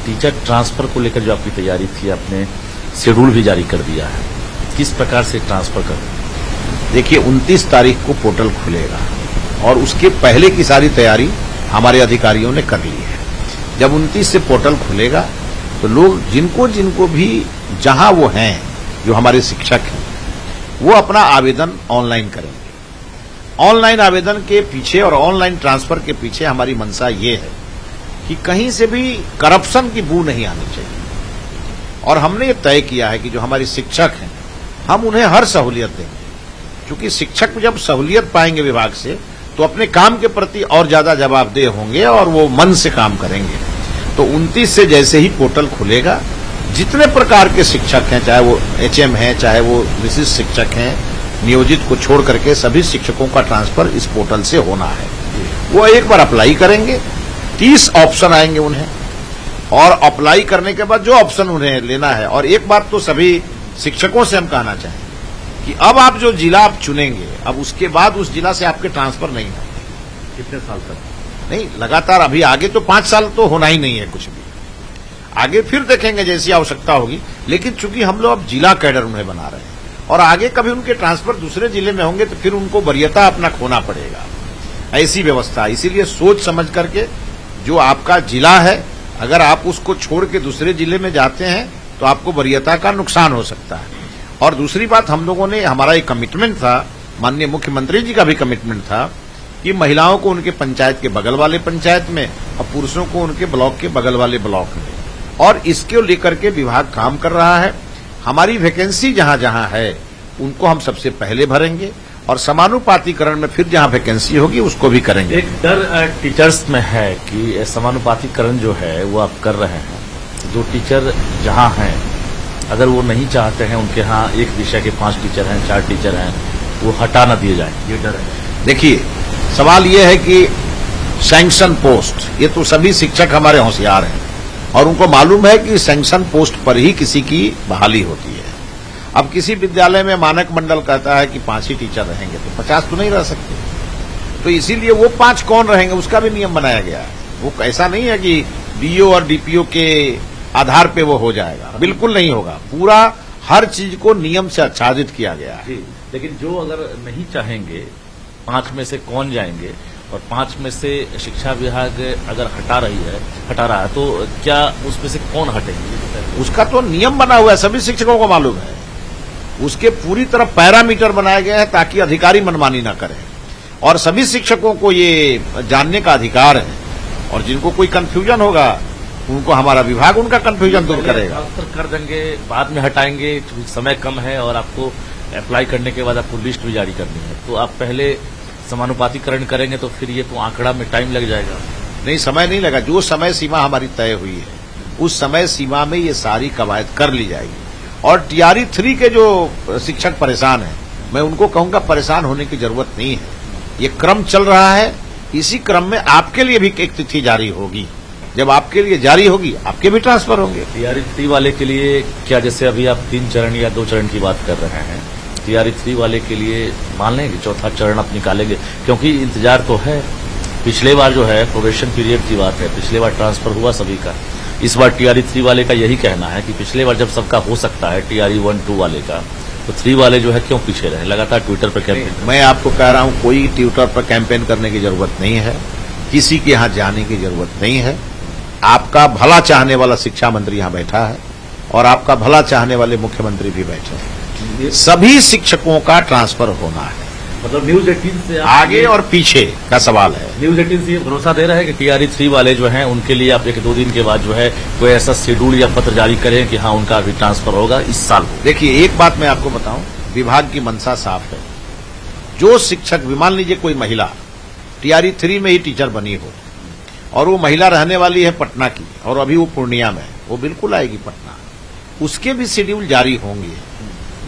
Teacher transfer को लेकर जो आपकी तैयारी थी, आपने शेड्यूल भी जारी कर दिया है, किस प्रकार से ट्रांसफर कर? देखिए 29 तारीख को पोर्टल खुलेगा और उसके पहले की सारी तैयारी हमारे अधिकारियों ने कर ली है। जब 29 से पोर्टल खुलेगा तो लोग जिनको जिनको भी जहां वो हैं, जो हमारे शिक्षक हैं, वो अपना आवेदन ऑनलाइन करेंगे। ऑनलाइन आवेदन के पीछे और ऑनलाइन ट्रांसफर के पीछे हमारी मंशा ये है कि कहीं से भी करप्शन की बू नहीं आनी चाहिए। और हमने ये तय किया है कि जो हमारे शिक्षक हैं, हम उन्हें हर सहूलियत देंगे, क्योंकि शिक्षक जब सहूलियत पाएंगे विभाग से तो अपने काम के प्रति और ज्यादा जवाबदेह होंगे और वो मन से काम करेंगे। तो 29 से जैसे ही पोर्टल खुलेगा, जितने प्रकार के शिक्षक हैं, चाहे वो एचएम हैं, चाहे वो विशिष्ट शिक्षक हैं, नियोजित को छोड़ करके सभी शिक्षकों का ट्रांसफर इस पोर्टल से होना है। वो एक बार अप्लाई करेंगे, 30 ऑप्शन आएंगे उन्हें, और अप्लाई करने के बाद जो ऑप्शन उन्हें लेना है, और एक बात तो सभी शिक्षकों से हम कहना चाहेंगे कि अब आप जो जिला आप चुनेंगे, अब उसके बाद उस जिला से आपके ट्रांसफर नहीं होंगे। कितने साल तक? नहीं, लगातार अभी आगे तो 5 साल तो होना ही नहीं है कुछ भी, आगे फिर देखेंगे जैसी आवश्यकता होगी। लेकिन चूंकि हम लोग अब जिला कैडर उन्हें बना रहे हैं और आगे कभी उनके ट्रांसफर दूसरे जिले में होंगे तो फिर उनको वरीयता अपना खोना पड़ेगा, ऐसी व्यवस्था। इसीलिए सोच समझ करके जो आपका जिला है, अगर आप उसको छोड़ के दूसरे जिले में जाते हैं तो आपको वरीयता का नुकसान हो सकता है। और दूसरी बात, हम लोगों ने, हमारा एक कमिटमेंट था, माननीय मुख्यमंत्री जी का भी कमिटमेंट था कि महिलाओं को उनके पंचायत के बगल वाले पंचायत में और पुरुषों को उनके ब्लॉक के बगल वाले ब्लॉक में, और इसको लेकर के विभाग काम कर रहा है। हमारी वैकेंसी जहां जहां है उनको हम सबसे पहले भरेंगे और समानुपातिकरण में फिर जहां वैकेंसी होगी उसको भी करेंगे। एक डर टीचर्स में है कि समानुपातिकरण जो है वो आप कर रहे हैं, जो टीचर जहां हैं, अगर वो नहीं चाहते हैं उनके यहाँ एक विषय के 5 टीचर हैं, 4 टीचर हैं, वो हटा ना दिए जाए, ये डर है। देखिए, सवाल ये है कि सैंक्शन पोस्ट, ये तो सभी शिक्षक हमारे होशियार हैं और उनको मालूम है कि सैंक्शन पोस्ट पर ही किसी की बहाली होती है। अब किसी विद्यालय में मानक मंडल कहता है कि 5 ही टीचर रहेंगे, तो 50 तो नहीं रह सकते, तो इसीलिए वो 5 कौन रहेंगे उसका भी नियम बनाया गया है। वो ऐसा नहीं है कि डीओ और डीपीओ के आधार पे वो हो जाएगा, बिल्कुल नहीं होगा। पूरा हर चीज को नियम से आच्छादित किया गया है। जी, लेकिन जो अगर नहीं चाहेंगे, 5 में से कौन जाएंगे, और 5 में से शिक्षा विभाग अगर हटा रहा है, तो क्या उसमें से कौन हटेंगे? उसका तो नियम बना हुआ है, सभी शिक्षकों को मालूम है। उसके पूरी तरह पैरामीटर बनाए गए हैं ताकि अधिकारी मनमानी न करें, और सभी शिक्षकों को ये जानने का अधिकार है। और जिनको कोई कंफ्यूजन होगा उनको हमारा विभाग उनका कंफ्यूजन दूर करेगा। कर देंगे, बाद में हटाएंगे, समय कम है और आपको अप्लाई करने के बाद आपको लिस्ट भी जारी करनी है, तो आप पहले समानुपातिकरण करेंगे तो फिर ये तो आंकड़ा में टाइम लग जाएगा। नहीं, समय नहीं लगा। जो समय सीमा हमारी तय हुई है उस समय सीमा में ये सारी कवायद कर ली जाएगी। और टीआरई 3 के जो शिक्षक परेशान हैं, मैं उनको कहूंगा परेशान होने की जरूरत नहीं है। ये क्रम चल रहा है, इसी क्रम में आपके लिए भी एक तिथि जारी होगी। जब आपके लिए जारी होगी आपके भी ट्रांसफर होंगे। टीआरई 3 वाले के लिए क्या, जैसे अभी आप 3 चरण या 2 चरण की बात कर रहे हैं, टीआरई 3 वाले के लिए मान लेंगे 4था चरण आप निकालेंगे? क्योंकि इंतजार तो है। पिछले बार जो है प्रोबेशन पीरियड की बात है, पिछले बार ट्रांसफर हुआ सभी का। इस बार टीआरई 3 वाले का यही कहना है कि पिछले बार जब सबका हो सकता है टीआरई 1, 2 वाले का, तो 3 वाले जो है क्यों पीछे रहे? लगातार ट्विटर पर कैंपेन। मैं आपको कह रहा हूं, कोई ट्विटर पर कैंपेन करने की जरूरत नहीं है, किसी के यहां जाने की जरूरत नहीं है। आपका भला चाहने वाला शिक्षा मंत्री यहां बैठा है और आपका भला चाहने वाले मुख्यमंत्री भी बैठे हैं। सभी शिक्षकों का ट्रांसफर होना है। मतलब न्यूज 18 से आगे और पीछे का सवाल है। न्यूज 18 से ये भरोसा दे रहा है कि टीआरई 3 वाले जो हैं उनके लिए आप 1-2 दिन के बाद जो है कोई ऐसा शेड्यूल या पत्र जारी करें कि हाँ उनका अभी ट्रांसफर होगा इस साल। देखिए, एक बात मैं आपको बताऊं, विभाग की मंशा साफ है। जो शिक्षक, मान लीजिए कोई महिला टीआरई 3 में ही टीचर बनी हो और वो महिला रहने वाली है पटना की और अभी वो पूर्णिया में, वो बिल्कुल आएगी पटना, उसके भी शेड्यूल जारी होंगे।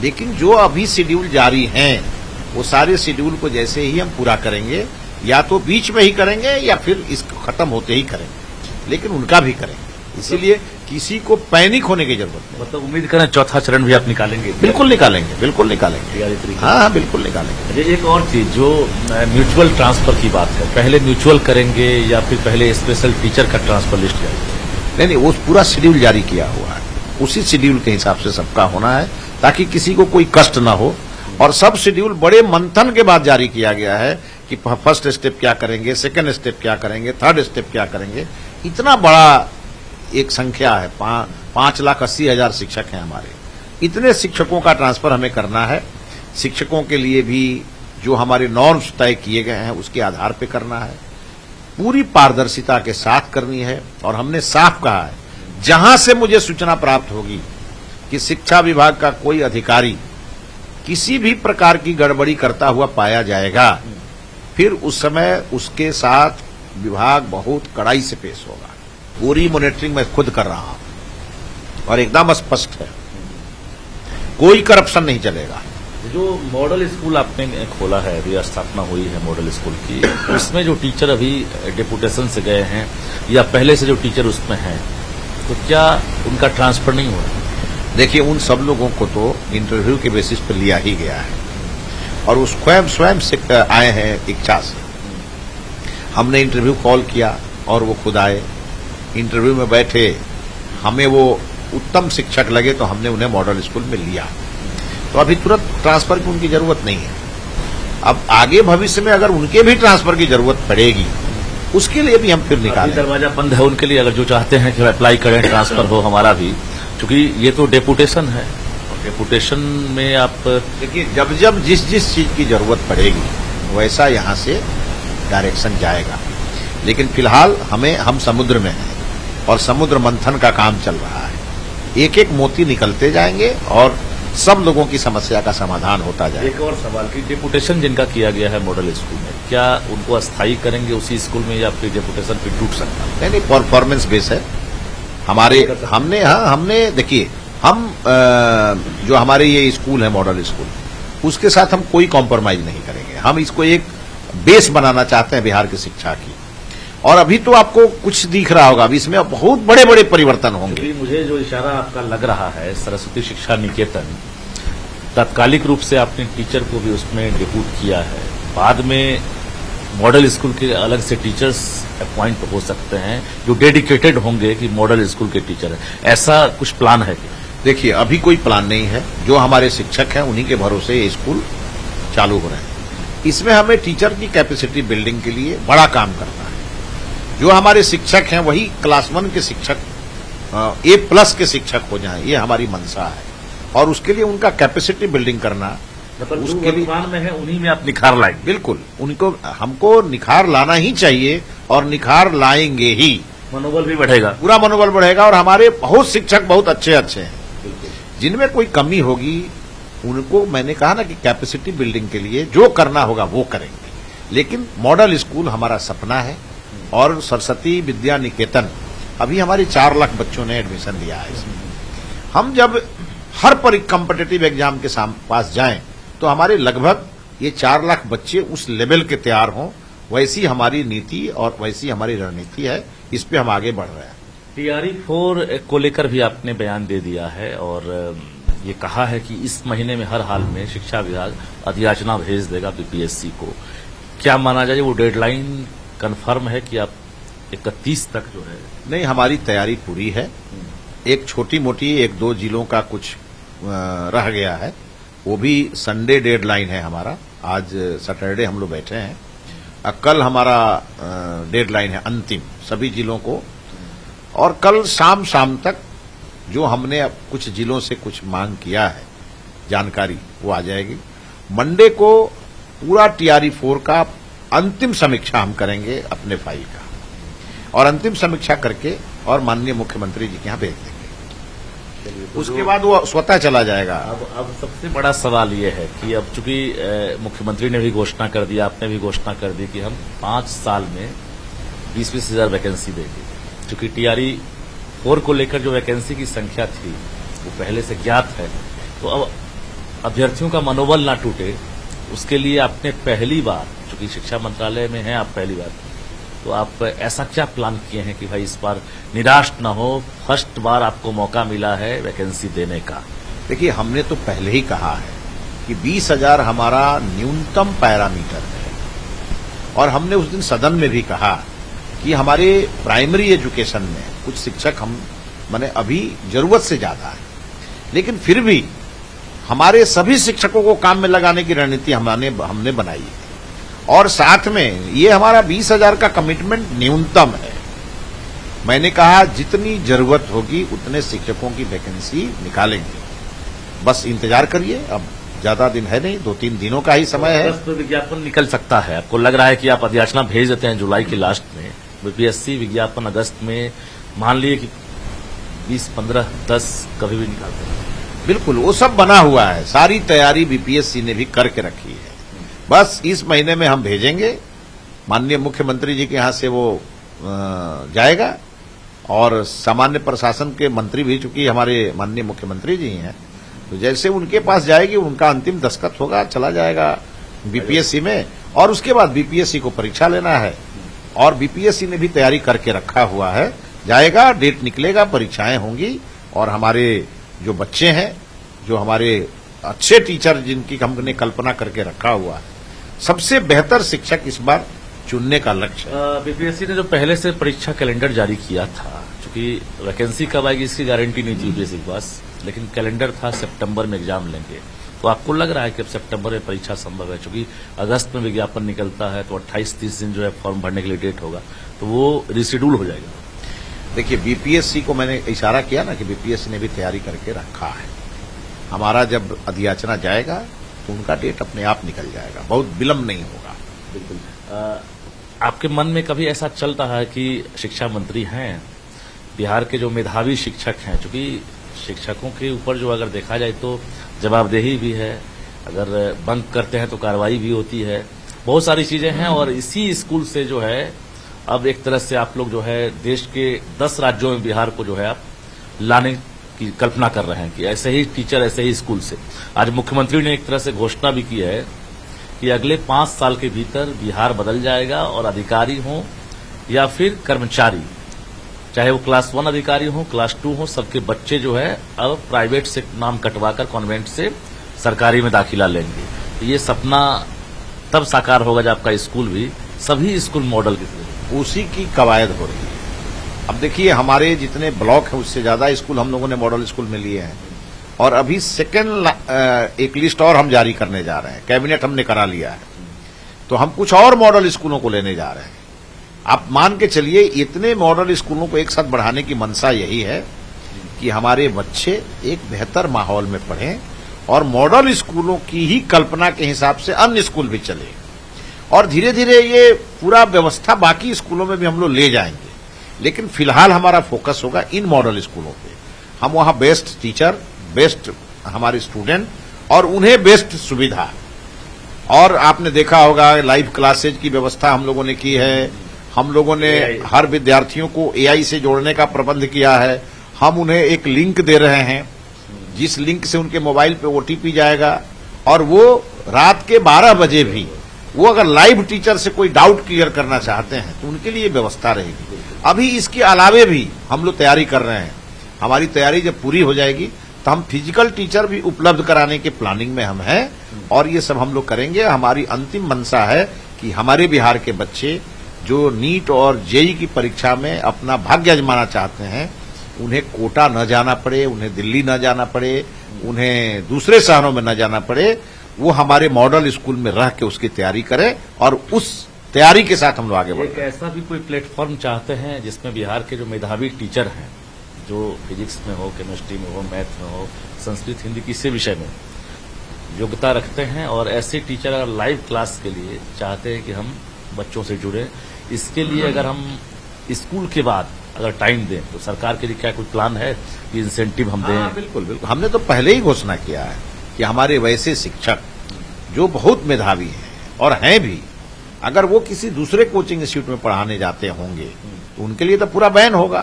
लेकिन जो अभी शेड्यूल जारी हैं वो सारे शेड्यूल को जैसे ही हम पूरा करेंगे, या तो बीच में ही करेंगे या फिर इसको खत्म होते ही करेंगे, लेकिन उनका भी करेंगे। इसीलिए किसी को पैनिक होने की जरूरत नहीं। मतलब उम्मीद करें 4था चरण भी आप निकालेंगे? बिल्कुल निकालेंगे, बिल्कुल निकालेंगे। हाँ, बिल्कुल निकालेंगे। एक और चीज, जो म्यूचुअल ट्रांसफर की बात है, पहले म्यूचुअल करेंगे या फिर पहले स्पेशल टीचर का ट्रांसफर लिस्ट जाएगी? नहीं, वो पूरा शेड्यूल जारी किया हुआ है, उसी शेड्यूल के हिसाब से सबका होना है ताकि किसी को कोई कष्ट ना हो। और सब शेड्यूल बड़े मंथन के बाद जारी किया गया है कि फर्स्ट स्टेप क्या करेंगे, सेकंड स्टेप क्या करेंगे, थर्ड स्टेप क्या करेंगे। इतना बड़ा एक संख्या है, 5,80,000 शिक्षक हैं हमारे। इतने शिक्षकों का ट्रांसफर हमें करना है। शिक्षकों के लिए भी जो हमारे नॉर्म्स तय किए गए हैं उसके आधार पर करना है, पूरी पारदर्शिता के साथ करनी है। और हमने साफ कहा है, जहां से मुझे सूचना प्राप्त होगी कि शिक्षा विभाग का कोई अधिकारी किसी भी प्रकार की गड़बड़ी करता हुआ पाया जाएगा, फिर उस समय उसके साथ विभाग बहुत कड़ाई से पेश होगा। पूरी मॉनिटरिंग मैं खुद कर रहा हूं और एकदम स्पष्ट है, कोई करप्शन नहीं चलेगा। जो मॉडल स्कूल आपने खोला है, अभी स्थापना हुई है मॉडल स्कूल की, उसमें जो टीचर अभी डेपुटेशन से गए हैं या पहले से जो टीचर उसमें हैं, तो क्या उनका ट्रांसफर नहीं हो रहा? देखिए, उन सब लोगों को तो इंटरव्यू के बेसिस पर लिया ही गया है और उस स्वयं से आए हैं इच्छा से। हमने इंटरव्यू कॉल किया और वो खुद आए, इंटरव्यू में बैठे, हमें वो उत्तम शिक्षक लगे तो हमने उन्हें मॉडल स्कूल में लिया। तो अभी तुरंत ट्रांसफर की उनकी जरूरत नहीं है। अब आगे भविष्य में अगर उनके भी ट्रांसफर की जरूरत पड़ेगी, उसके लिए भी हम फिर निकालें। दरवाजा बंद है उनके लिए, अगर जो चाहते हैं कि अप्लाई करें, ट्रांसफर हो हमारा भी, क्योंकि ये तो डेपुटेशन है और डेपुटेशन में आप देखिए, जब जब जिस जिस चीज की जरूरत पड़ेगी वैसा यहां से डायरेक्शन जाएगा। लेकिन फिलहाल हम समुद्र में हैं और समुद्र मंथन का काम चल रहा है। एक एक मोती निकलते जाएंगे और सब लोगों की समस्या का समाधान होता जाएगा। एक और सवाल कि डेपुटेशन जिनका किया गया है मॉडल स्कूल में, क्या उनको अस्थायी करेंगे उसी स्कूल में या फिर डेपुटेशन फिर टूट सकता है? नहीं, परफॉर्मेंस बेस है हमारे। हमने देखिए, हम जो हमारे ये स्कूल है मॉडल स्कूल, उसके साथ हम कोई कॉम्प्रोमाइज नहीं करेंगे। हम इसको एक बेस बनाना चाहते हैं बिहार की शिक्षा की। और अभी तो आपको कुछ दिख रहा होगा, अभी इसमें बहुत बड़े बड़े परिवर्तन होंगे। मुझे जो इशारा आपका लग रहा है, सरस्वती शिक्षा निकेतन, तात्कालिक रूप से आपने टीचर को भी उसमें डिप्यूट किया है, बाद में मॉडल स्कूल के अलग से टीचर्स अपॉइंट हो सकते हैं जो डेडिकेटेड होंगे कि मॉडल स्कूल के टीचर है, ऐसा कुछ प्लान है क्या? देखिए, अभी कोई प्लान नहीं है। जो हमारे शिक्षक हैं उन्हीं के भरोसे ये स्कूल चालू हो रहे हैं। इसमें हमें टीचर की कैपेसिटी बिल्डिंग के लिए बड़ा काम करना है। जो हमारे शिक्षक हैं वही क्लास 1 के शिक्षक, A+ के शिक्षक हो जाएं, ये हमारी मंशा है। और उसके लिए उनका कैपेसिटी बिल्डिंग करना, मतलब उसके लिए में है उन्हीं में आप निखार लाएंगे। बिल्कुल, हमको निखार लाना ही चाहिए और निखार लाएंगे ही। मनोबल भी बढ़ेगा, पूरा मनोबल बढ़ेगा। और हमारे बहुत शिक्षक बहुत अच्छे अच्छे हैं, जिनमें कोई कमी होगी उनको मैंने कहा ना कि कैपेसिटी बिल्डिंग के लिए जो करना होगा वो करेंगे। लेकिन मॉडल स्कूल हमारा सपना है और सरस्वती विद्या निकेतन, अभी हमारे 4 लाख बच्चों ने एडमिशन लिया है इसमें। हम जब हर कॉम्पिटिटिव एग्जाम के पास जाएं तो हमारे लगभग ये 4 लाख बच्चे उस लेवल के तैयार हों, वैसी हमारी नीति और वैसी हमारी रणनीति है। इस पे हम आगे बढ़ रहे हैं। TRE 4 को लेकर भी आपने बयान दे दिया है और ये कहा है कि इस महीने में हर हाल में शिक्षा विभाग अधियाचना भेज देगा BPSC को। क्या माना जाए, वो डेडलाइन कंफर्म है कि आप 31 तक जो है? नहीं, हमारी तैयारी पूरी है। एक छोटी मोटी 1-2 जिलों का कुछ रह गया है, वो भी संडे डेडलाइन है हमारा। आज सैटरडे हम लोग बैठे हैं, कल हमारा डेडलाइन है अंतिम सभी जिलों को। और कल शाम तक जो हमने कुछ जिलों से कुछ मांग किया है जानकारी, वो आ जाएगी। मंडे को पूरा TRE 4 का अंतिम समीक्षा हम करेंगे अपने फाइल का, और अंतिम समीक्षा करके और माननीय मुख्यमंत्री जी के यहाँ भेज देंगे। उसके बाद वो स्वतः चला जाएगा। अब सबसे बड़ा सवाल ये है कि अब चूंकि मुख्यमंत्री ने भी घोषणा कर दिया, आपने भी घोषणा कर दी कि हम 5 साल में 20-20 हजार वैकेंसी देंगे। चूंकि TRE 4 को लेकर जो वैकेंसी की संख्या थी वो पहले से ज्ञात है, तो अब अभ्यर्थियों का मनोबल ना टूटे उसके लिए आपने पहली बार, चूंकि शिक्षा मंत्रालय में हैं आप पहली बार, तो आप ऐसा क्या प्लान किए हैं कि भाई इस बार निराश न हो, फर्स्ट बार आपको मौका मिला है वैकेंसी देने का? देखिए, हमने तो पहले ही कहा है कि 20,000 हमारा न्यूनतम पैरामीटर है। और हमने उस दिन सदन में भी कहा कि हमारे प्राइमरी एजुकेशन में कुछ शिक्षक हम माने अभी जरूरत से ज्यादा है, लेकिन फिर भी हमारे सभी शिक्षकों को काम में लगाने की रणनीति हमने बनाई है। और साथ में ये हमारा 20,000 का कमिटमेंट न्यूनतम है। मैंने कहा जितनी जरूरत होगी उतने शिक्षकों की वैकेंसी निकालेंगे, बस इंतजार करिए। अब ज्यादा दिन है नहीं, 2-3 दिनों का ही समय है। अगस्त में विज्ञापन निकल सकता है। आपको लग रहा है कि आप अधियाचना भेज देते हैं जुलाई के लास्ट में, बीपीएससी विज्ञापन अगस्त में मान लिए कि 20, 15, 10 कभी भी निकालते हैं? बिल्कुल, वो सब बना हुआ है, सारी तैयारी बीपीएससी ने भी करके रखी है। बस इस महीने में हम भेजेंगे, माननीय मुख्यमंत्री जी के यहां से वो जाएगा, और सामान्य प्रशासन के मंत्री भी चूंकि हमारे माननीय मुख्यमंत्री जी हैं, तो जैसे उनके पास जाएगी उनका अंतिम दस्तखत होगा, चला जाएगा बीपीएससी में, और उसके बाद बीपीएससी को परीक्षा लेना है। और बीपीएससी ने भी तैयारी करके रखा हुआ है, जाएगा, डेट निकलेगा, परीक्षाएं होंगी, और हमारे जो बच्चे हैं, जो हमारे अच्छे टीचर जिनकी हमने कल्पना करके रखा हुआ है, सबसे बेहतर शिक्षक इस बार चुनने का लक्ष्य है। बीपीएससी ने जो पहले से परीक्षा कैलेंडर जारी किया था, चूंकि वैकेंसी कब आएगी इसकी गारंटी नहीं थी यूपीएससी के पास, लेकिन कैलेंडर था सितंबर में एग्जाम लेंगे, तो आपको लग रहा है कि अब सितंबर में परीक्षा संभव है? चूंकि अगस्त में विज्ञापन निकलता है तो 28-30 दिन जो है फॉर्म भरने के लिए डेट होगा, तो वो रिशेड्यूल हो जाएगा। देखिए, बीपीएससी को मैंने इशारा किया ना कि बीपीएससी ने भी तैयारी करके रखा है। हमारा जब अधियाचना जाएगा तो उनका डेट अपने आप निकल जाएगा, बहुत विलंब नहीं होगा। बिल्कुल। आपके मन में कभी ऐसा चल रहा है कि शिक्षा मंत्री हैं, बिहार के जो मेधावी शिक्षक हैं, चूंकि शिक्षकों के ऊपर जो अगर देखा जाए तो जवाबदेही भी है, अगर बंक करते हैं तो कार्रवाई भी होती है, बहुत सारी चीजें हैं, और इसी स्कूल से जो है अब एक तरह से आप लोग जो है देश के 10 राज्यों में बिहार को जो है आप लाने की कल्पना कर रहे हैं कि ऐसे ही टीचर, ऐसे ही स्कूल से। आज मुख्यमंत्री ने एक तरह से घोषणा भी की है कि अगले 5 साल के भीतर बिहार बदल जाएगा, और अधिकारी हों या फिर कर्मचारी, चाहे वो क्लास 1 अधिकारी हो, क्लास 2 हो, सबके बच्चे जो है अब प्राइवेट से नाम कटवाकर कॉन्वेंट से सरकारी में दाखिला लेंगे। तो ये सपना तब साकार होगा जब आपका स्कूल भी सभी स्कूल मॉडल की तरह, उसी की कवायद हो रही है। अब देखिए, हमारे जितने ब्लॉक हैं उससे ज्यादा स्कूल हम लोगों ने मॉडल स्कूल में लिए हैं, और अभी सेकेंड एक लिस्ट और हम जारी करने जा रहे हैं, कैबिनेट हमने करा लिया है, तो हम कुछ और मॉडल स्कूलों को लेने जा रहे हैं। आप मान के चलिए, इतने मॉडल स्कूलों को एक साथ बढ़ाने की मंशा यही है कि हमारे बच्चे एक बेहतर माहौल में पढ़ें, और मॉडल स्कूलों की ही कल्पना के हिसाब से अन्य स्कूल भी चले, और धीरे धीरे ये पूरा व्यवस्था बाकी स्कूलों में भी हम लोग ले जाएंगे। लेकिन फिलहाल हमारा फोकस होगा इन मॉडल स्कूलों पे। हम वहां बेस्ट टीचर, बेस्ट हमारे स्टूडेंट, और उन्हें बेस्ट सुविधा, और आपने देखा होगा लाइव क्लासेज की व्यवस्था हम लोगों ने की है। हम लोगों ने हर विद्यार्थियों को एआई से जोड़ने का प्रबंध किया है। हम उन्हें एक लिंक दे रहे हैं, जिस लिंक से उनके मोबाइल पे ओटीपी जाएगा, और वो रात के 12 बजे भी वो अगर लाइव टीचर से कोई डाउट क्लियर करना चाहते हैं तो उनके लिए व्यवस्था रहेगी। अभी इसके अलावे भी हम लोग तैयारी कर रहे हैं। हमारी तैयारी जब पूरी हो जाएगी तो हम फिजिकल टीचर भी उपलब्ध कराने के प्लानिंग में हम हैं, और ये सब हम लोग करेंगे। हमारी अंतिम मंशा है कि हमारे बिहार के बच्चे जो नीट और जेई की परीक्षा में अपना भाग्य आजमाना चाहते हैं, उन्हें कोटा न जाना पड़े, उन्हें दिल्ली न जाना पड़े, उन्हें दूसरे शहरों में न जाना पड़े, वो हमारे मॉडल स्कूल में रह के उसकी तैयारी करें, और उस तैयारी के साथ हम लोग आगे बढ़े। एक ऐसा भी कोई प्लेटफॉर्म चाहते हैं जिसमें बिहार के जो मेधावी टीचर हैं, जो फिजिक्स में हो, केमिस्ट्री में हो, मैथ में हो, संस्कृत, हिंदी, किसी विषय में योग्यता रखते हैं, और ऐसे टीचर अगर लाइव क्लास के लिए चाहते हैं कि हम बच्चों से जुड़े, इसके लिए अगर हम स्कूल के बाद अगर टाइम दें तो सरकार के लिए क्या कोई प्लान है कि इंसेंटिव हम दें? बिल्कुल बिल्कुल, हमने तो पहले ही घोषणा किया है कि हमारे वैसे शिक्षक जो बहुत मेधावी हैं और हैं भी, अगर वो किसी दूसरे कोचिंग इंस्टीट्यूट में पढ़ाने जाते होंगे तो उनके लिए तो पूरा बैन होगा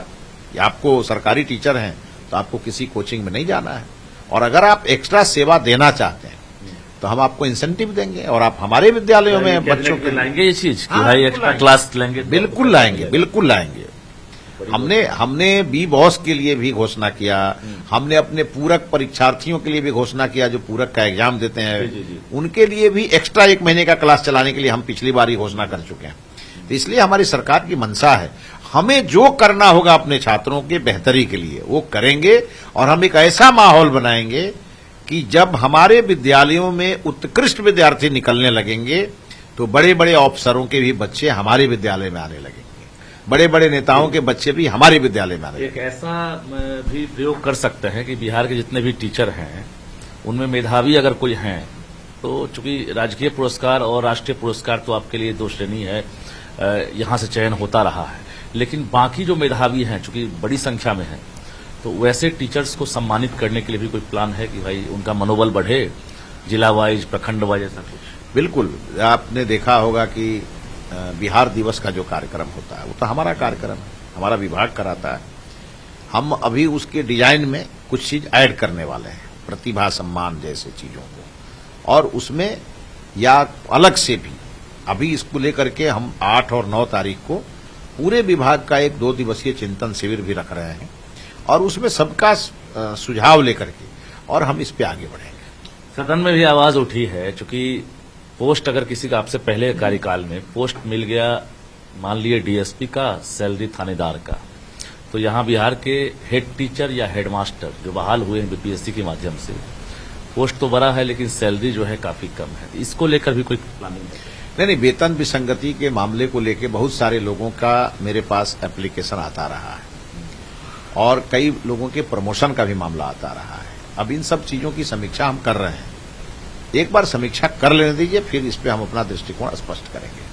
कि आपको सरकारी टीचर हैं तो आपको किसी कोचिंग में नहीं जाना है, और अगर आप एक्स्ट्रा सेवा देना चाहते हैं तो हम आपको इंसेंटिव देंगे, और आप हमारे विद्यालयों में बच्चों के लाएंगे ये चीज कि भाई एक्स्ट्रा क्लास लेंगे? बिल्कुल लाएंगे, बिल्कुल लाएंगे। हमने बी बॉस के लिए भी घोषणा किया, हमने अपने पूरक परीक्षार्थियों के लिए भी घोषणा किया जो पूरक का एग्जाम देते हैं, उनके लिए भी एक्स्ट्रा 1 महीने का क्लास चलाने के लिए हम पिछली बार ही घोषणा कर चुके हैं। तो इसलिए हमारी सरकार की मंशा है, हमें जो करना होगा अपने छात्रों के बेहतरी के लिए वो करेंगे, और हम एक ऐसा माहौल बनाएंगे कि जब हमारे विद्यालयों में उत्कृष्ट विद्यार्थी निकलने लगेंगे तो बड़े बड़े अफसरों के भी बच्चे हमारे विद्यालय में आने लगेंगे, बड़े बड़े नेताओं के बच्चे भी हमारे विद्यालय में आने लगेंगे। एक ऐसा भी प्रयोग कर सकते हैं कि बिहार के जितने भी टीचर हैं उनमें मेधावी अगर कोई हैं तो चूंकि राजकीय पुरस्कार और राष्ट्रीय पुरस्कार तो आपके लिए 2 श्रेणी है, यहां से चयन होता रहा है, लेकिन बाकी जो मेधावी हैं चूंकि बड़ी संख्या में हैं तो वैसे टीचर्स को सम्मानित करने के लिए भी कोई प्लान है कि भाई उनका मनोबल बढ़े, जिला वाइज, प्रखंड वाइज, ऐसा कुछ? बिल्कुल, आपने देखा होगा कि बिहार दिवस का जो कार्यक्रम होता है वो तो हमारा कार्यक्रम है, हमारा विभाग कराता है। हम अभी उसके डिजाइन में कुछ चीज ऐड करने वाले हैं, प्रतिभा सम्मान जैसे चीजों को, और उसमें या अलग से भी अभी इसको लेकर के हम 8 और 9 तारीख को पूरे विभाग का एक 2 दिवसीय चिंतन शिविर भी रख रहे हैं, और उसमें सबका सुझाव लेकर के और हम इस पे आगे बढ़ेंगे। सदन में भी आवाज उठी है, चूंकि पोस्ट अगर किसी का आपसे पहले कार्यकाल में पोस्ट मिल गया, मान लिए डीएसपी का, सैलरी थानेदार का, तो यहां बिहार के हेड टीचर या हेडमास्टर जो बहाल हुए हैं बीपीएससी के माध्यम से, पोस्ट तो बड़ा है लेकिन सैलरी जो है काफी कम है, इसको लेकर भी कोई प्लानिंग है? नहीं, वेतन विसंगति के मामले को लेकर बहुत सारे लोगों का मेरे पास एप्लीकेशन आता रहा है, और कई लोगों के प्रमोशन का भी मामला आता रहा है। अब इन सब चीजों की समीक्षा हम कर रहे हैं, एक बार समीक्षा कर लेने दीजिए, फिर इस पे हम अपना दृष्टिकोण स्पष्ट करेंगे।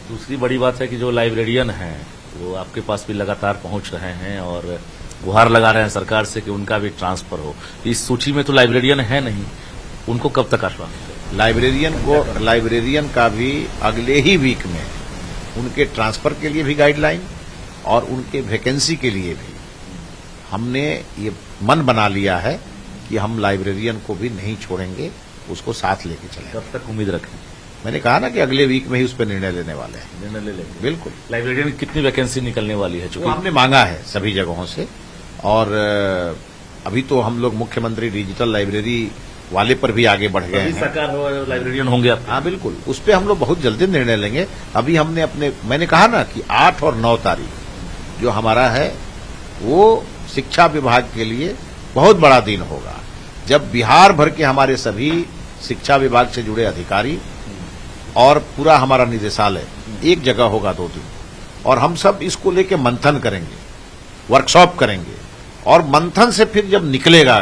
दूसरी बड़ी बात है कि जो लाइब्रेरियन हैं वो आपके पास भी लगातार पहुंच रहे हैं और गुहार लगा रहे हैं सरकार से कि उनका भी ट्रांसफर हो। इस सूची में तो लाइब्रेरियन है नहीं, उनको कब तक आश्वासन? लाइब्रेरियन का भी अगले ही वीक में उनके ट्रांसफर के लिए भी गाइडलाइन और उनके वैकेंसी के लिए भी हमने ये मन बना लिया है कि हम लाइब्रेरियन को भी नहीं छोड़ेंगे, उसको साथ लेके चलेंगे। कब तक उम्मीद रखें? मैंने कहा ना कि अगले वीक में ही उस पर निर्णय लेने वाले हैं। निर्णय ले लेंगे? बिल्कुल। लाइब्रेरियन की कितनी वैकेंसी निकलने वाली है? वो हमने मांगा है सभी जगहों से, और अभी तो हम लोग मुख्यमंत्री डिजिटल लाइब्रेरी वाले पर भी आगे बढ़ गए हैं। सरकार हो लाइब्रेरियन होंगे आप? हाँ बिल्कुल, उस पर हम लोग बहुत जल्दी निर्णय लेंगे। अभी हमने मैंने कहा ना कि 8 और 9 तारीख जो हमारा है वो शिक्षा विभाग के लिए बहुत बड़ा दिन होगा, जब बिहार भर के हमारे सभी शिक्षा विभाग से जुड़े अधिकारी और पूरा हमारा निदेशालय एक जगह होगा 2 दिन, और हम सब इसको लेके मंथन करेंगे, वर्कशॉप करेंगे, और मंथन से फिर जब निकलेगा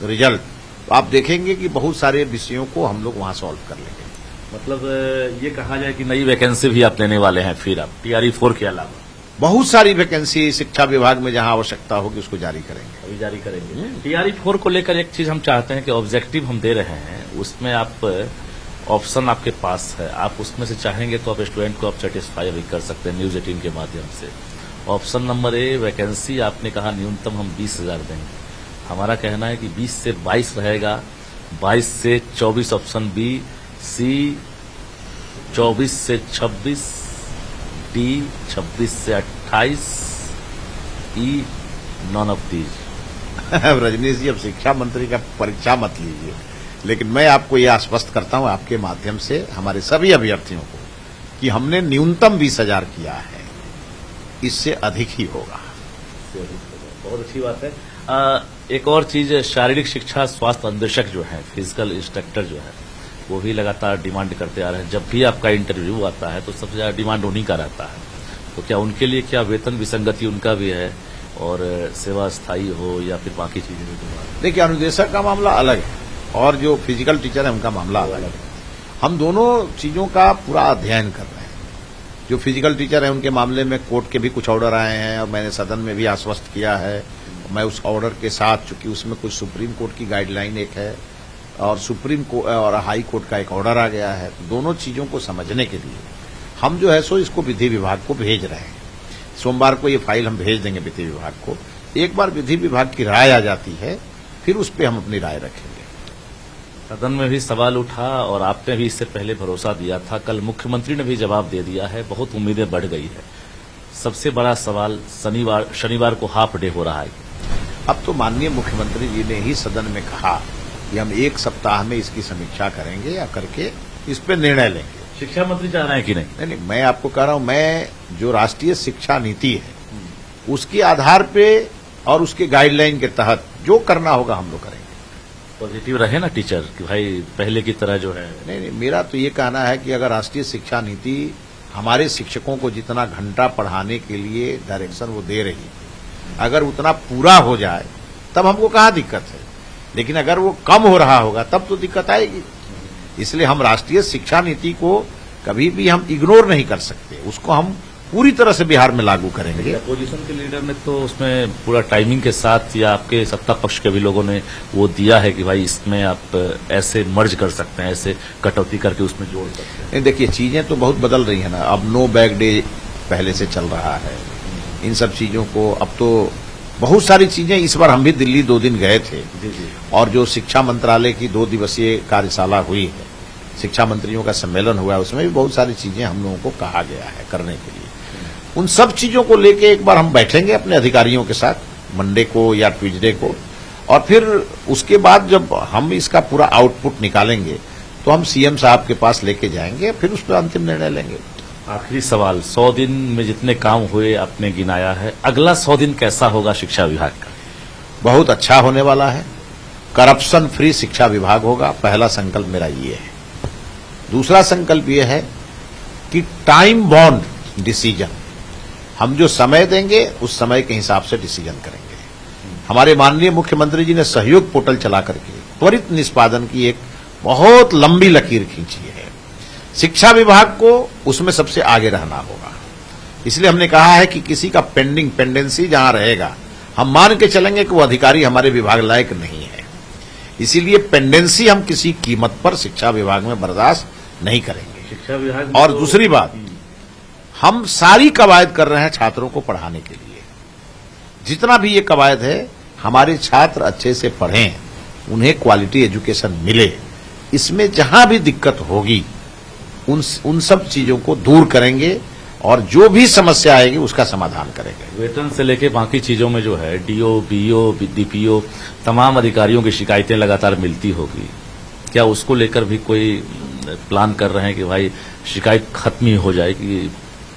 रिजल्ट तो आप देखेंगे कि बहुत सारे विषयों को हम लोग वहां सॉल्व कर लेंगे। मतलब ये कहा जाए कि नई वैकेंसी भी आप लेने वाले हैं फिर आप टीआरई 4 के अलावा? बहुत सारी वैकेंसी शिक्षा विभाग में जहां आवश्यकता होगी उसको जारी करेंगे। अभी जारी करेंगे। टीआरई 4 को लेकर एक चीज हम चाहते हैं कि ऑब्जेक्टिव हम दे रहे हैं, उसमें आप ऑप्शन आपके पास है, आप उसमें से चाहेंगे तो आप स्टूडेंट को आप सेटिस्फाई भी कर सकते हैं न्यूज 18 के माध्यम से। ऑप्शन नंबर ए, वैकेंसी आपने कहा न्यूनतम हम 20,000 देंगे। हमारा कहना है कि 20 से 22 रहेगा, 22 से 24 ऑप्शन बी, सी 24 से 26, डी 26 से 28, ई नॉन ऑफ दीज। रजनीश जी, अब शिक्षा मंत्री का परीक्षा मत लीजिए, लेकिन मैं आपको यह आश्वस्त करता हूं आपके माध्यम से हमारे सभी अभ्यर्थियों को कि हमने न्यूनतम 20,000 किया है, इससे अधिक ही होगा। बहुत अच्छी बात है। एक और चीज, शारीरिक शिक्षा स्वास्थ्य अन्वेषक जो है, फिजिकल इंस्ट्रक्टर जो है, वो भी लगातार डिमांड करते आ रहे हैं। जब भी आपका इंटरव्यू आता है तो सबसे ज्यादा डिमांड उन्हीं का रहता है, तो क्या उनके लिए क्या वेतन विसंगति उनका भी है और सेवा स्थायी हो या फिर बाकी चीजें? देखिए, अनुदेशक का मामला अलग है और जो फिजिकल टीचर है उनका मामला अलग है। हम दोनों चीजों का पूरा अध्ययन कर रहे हैं। जो फिजिकल टीचर है उनके मामले में कोर्ट के भी कुछ ऑर्डर आए हैं और मैंने सदन में भी आश्वस्त किया है। मैं उस ऑर्डर के साथ, चूंकि उसमें कुछ सुप्रीम कोर्ट की गाइडलाइन एक है और सुप्रीम कोर्ट और हाई कोर्ट का एक ऑर्डर आ गया है, तो दोनों चीजों को समझने के लिए हम जो है सो इसको विधि विभाग को भेज रहे हैं। सोमवार को ये फाइल हम भेज देंगे विधि विभाग को। एक बार विधि विभाग की राय आ जाती है फिर उस पर हम अपनी राय रखेंगे। सदन में भी सवाल उठा और आपने भी इससे पहले भरोसा दिया था, कल मुख्यमंत्री ने भी जवाब दे दिया है, बहुत उम्मीदें बढ़ गई है। सबसे बड़ा सवाल शनिवार को हाफ डे हो रहा है। अब तो माननीय मुख्यमंत्री जी ने ही सदन में कहा कि हम 1 सप्ताह में इसकी समीक्षा करेंगे या करके इस पर निर्णय लेंगे। शिक्षा मंत्री चाह रहे हैं कि नहीं? नहीं, मैं आपको कह रहा हूं, मैं जो राष्ट्रीय शिक्षा नीति है उसके आधार पे और उसके गाइडलाइन के तहत जो करना होगा हम लोग करेंगे। पॉजिटिव रहे ना टीचर कि भाई पहले की तरह जो है। नहीं, मेरा तो ये कहना है कि अगर राष्ट्रीय शिक्षा नीति हमारे शिक्षकों को जितना घंटा पढ़ाने के लिए डायरेक्शन वो दे रही है, अगर उतना पूरा हो जाए तब हमको कहाँ दिक्कत है, लेकिन अगर वो कम हो रहा होगा तब तो दिक्कत आएगी। इसलिए हम राष्ट्रीय शिक्षा नीति को कभी भी हम इग्नोर नहीं कर सकते, उसको हम पूरी तरह से बिहार में लागू करेंगे। अपोजिशन के लीडर ने तो उसमें पूरा टाइमिंग के साथ या आपके सत्ता पक्ष के भी लोगों ने वो दिया है कि भाई इसमें आप ऐसे मर्ज कर सकते हैं, ऐसे कटौती करके उसमें जोड़ सकते हैं। नहीं, देखिए चीजें तो बहुत बदल रही है ना। अब नो बैग डे पहले से चल रहा है, इन सब चीजों को अब तो बहुत सारी चीजें, इस बार हम भी दिल्ली 2 दिन गए थे और जो शिक्षा मंत्रालय की 2 दिवसीय कार्यशाला हुई है, शिक्षा मंत्रियों का सम्मेलन हुआ है, उसमें भी बहुत सारी चीजें हम लोगों को कहा गया है करने के लिए। उन सब चीजों को लेके एक बार हम बैठेंगे अपने अधिकारियों के साथ मंडे को या ट्यूजडे को, और फिर उसके बाद जब हम इसका पूरा आउटपुट निकालेंगे तो हम सीएम साहब के पास लेके जाएंगे, फिर उस पर अंतिम निर्णय लेंगे। आखिरी सवाल, 100 दिन में जितने काम हुए आपने गिनाया है, अगला 100 दिन कैसा होगा शिक्षा विभाग का? बहुत अच्छा होने वाला है। करप्शन फ्री शिक्षा विभाग होगा, पहला संकल्प मेरा ये है। दूसरा संकल्प ये है कि टाइम बाउंड डिसीजन, हम जो समय देंगे उस समय के हिसाब से डिसीजन करेंगे। हमारे माननीय मुख्यमंत्री जी ने सहयोग पोर्टल चला करके त्वरित निष्पादन की एक बहुत लंबी लकीर खींची है। शिक्षा विभाग को उसमें सबसे आगे रहना होगा, इसलिए हमने कहा है कि किसी का पेंडेंसी जहां रहेगा हम मान के चलेंगे कि वो अधिकारी हमारे विभाग लायक नहीं है, इसीलिए पेंडेंसी हम किसी कीमत पर शिक्षा विभाग में बर्दाश्त नहीं करेंगे। शिक्षा विभाग और दूसरी बात, हम सारी कवायद कर रहे हैं छात्रों को पढ़ाने के लिए। जितना भी ये कवायद है, हमारे छात्र अच्छे से पढ़ें, उन्हें क्वालिटी एजुकेशन मिले, इसमें जहां भी दिक्कत होगी उन सब चीजों को दूर करेंगे और जो भी समस्या आएगी उसका समाधान करेंगे। वेतन से लेके बाकी चीजों में जो है डीओ, बीओ, डीपीओ, तमाम अधिकारियों की शिकायतें लगातार मिलती होगी, क्या उसको लेकर भी कोई प्लान कर रहे हैं कि भाई शिकायत खत्म ही हो जाए कि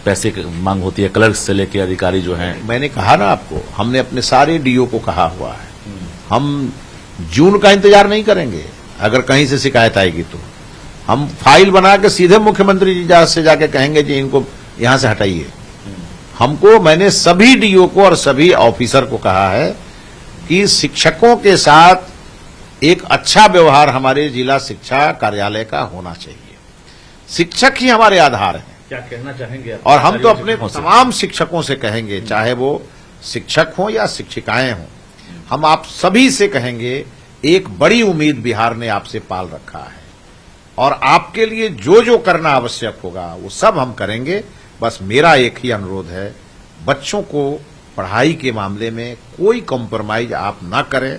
पैसे की मांग होती है क्लर्क से लेके अधिकारी जो हैं? मैंने कहा ना आपको, हमने अपने सारे डीओ को कहा हुआ है, हम जून का इंतजार नहीं करेंगे। अगर कहीं से शिकायत आएगी तो हम फाइल बना के सीधे मुख्यमंत्री जी से जाके कहेंगे कि इनको यहां से हटाइए। मैंने सभी डीओ को और सभी ऑफिसर को कहा है कि शिक्षकों के साथ एक अच्छा व्यवहार हमारे जिला शिक्षा कार्यालय का होना चाहिए। शिक्षक ही हमारे आधार हैं। क्या कहना चाहेंगे आप? और हम तो अपने तमाम शिक्षकों से कहेंगे, चाहे वो शिक्षक हों या शिक्षिकाएं हों, हम आप सभी से कहेंगे, एक बड़ी उम्मीद बिहार ने आपसे पाल रखा है और आपके लिए जो जो करना आवश्यक होगा वो सब हम करेंगे। बस मेरा एक ही अनुरोध है, बच्चों को पढ़ाई के मामले में कोई कॉम्प्रोमाइज आप ना करें,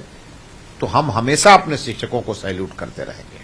तो हम हमेशा अपने शिक्षकों को सैल्यूट करते रहेंगे।